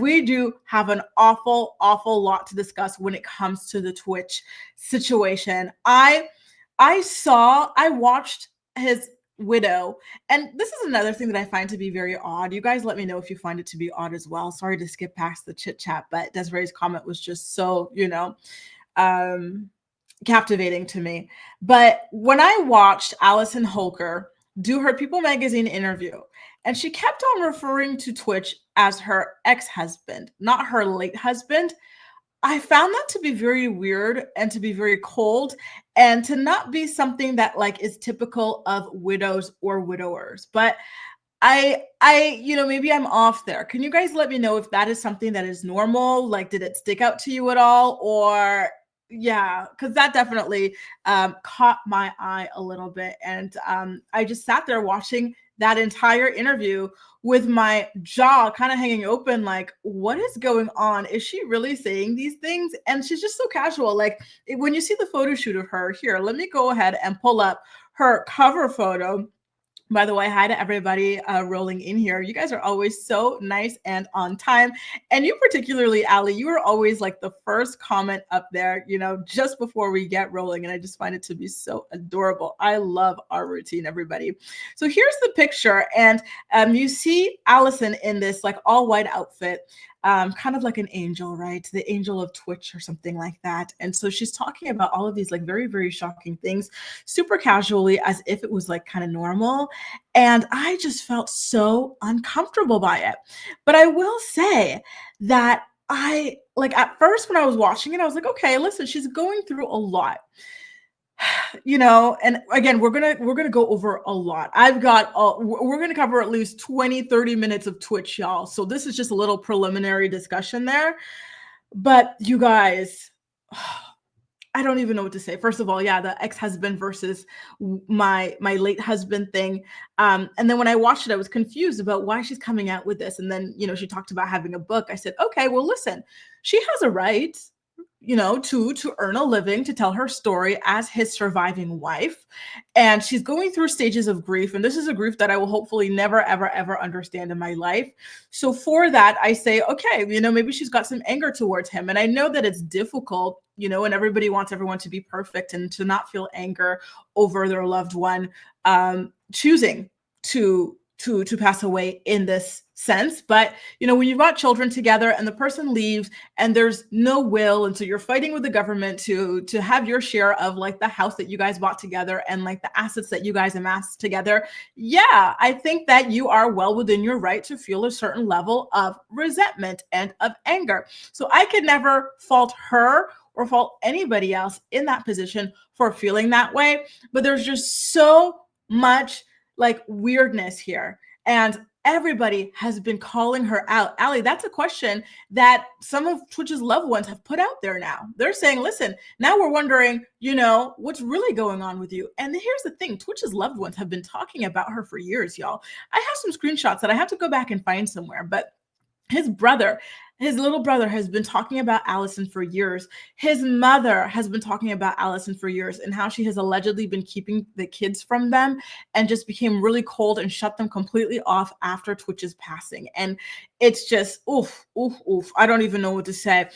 we do have an awful lot to discuss when it comes to the Twitch situation. I watched his widow, and this is another thing that I find to be very odd. You guys let me know if you find it to be odd as well. Sorry to skip past the chit chat, but Desiree's comment was just so, captivating to me. But when I watched Allison Holker do her People Magazine interview, and she kept on referring to Twitch as her ex-husband, not her late husband, I found that to be very weird and to be very cold and to not be something that like is typical of widows or widowers. But maybe I'm off there. Can you guys let me know if that is something that is normal? Like, did it stick out to you at all? Or yeah, because that definitely caught my eye a little bit. And I just sat there watching that entire interview with my jaw kind of hanging open, like, what is going on? Is she really saying these things? And she's just so casual. Like, when you see the photo shoot of her here, let me go ahead and pull up her cover photo. By the way, hi to everybody rolling in here. You guys are always so nice and on time. And you particularly, Ali, you are always like the first comment up there, just before we get rolling. And I just find it to be so adorable. I love our routine, everybody. So here's the picture. And you see Allison in this like all white outfit. Kind of like an angel, right? The angel of Twitch or something like that. And so she's talking about all of these like very, very shocking things, super casually, as if it was like kind of normal. And I just felt so uncomfortable by it. But I will say that at first when I was watching it, I was like, okay, listen, she's going through a lot. And again, we're gonna go over a lot. We're gonna cover at least 20-30 minutes of Twitch, y'all. So this is just a little preliminary discussion there. But you guys, I don't even know what to say. First of all, yeah, the ex-husband versus my late husband thing. And then when I watched it, I was confused about why she's coming out with this. And then, she talked about having a book. I said, okay, well, listen, she has a right to earn a living, to tell her story as his surviving wife. And she's going through stages of grief. And this is a grief that I will hopefully never, ever, ever understand in my life. So for that, I say, okay, maybe she's got some anger towards him. And I know that it's difficult, and everybody wants everyone to be perfect and to not feel anger over their loved one choosing to pass away in this sense. But when you've got children together and the person leaves and there's no will, and so you're fighting with the government to have your share of like the house that you guys bought together and like the assets that you guys amassed together, yeah, I think that you are well within your right to feel a certain level of resentment and of anger. So I could never fault her or fault anybody else in that position for feeling that way. But there's just so much like weirdness here. And everybody has been calling her out. Ali, that's a question that some of Twitch's loved ones have put out there now. They're saying, listen, now we're wondering, what's really going on with you? And here's the thing, Twitch's loved ones have been talking about her for years, y'all. I have some screenshots that I have to go back and find somewhere, but his little brother has been talking about Allison for years. His mother has been talking about Allison for years and how she has allegedly been keeping the kids from them and just became really cold and shut them completely off after Twitch's passing. And it's just, oof. I don't even know what to say.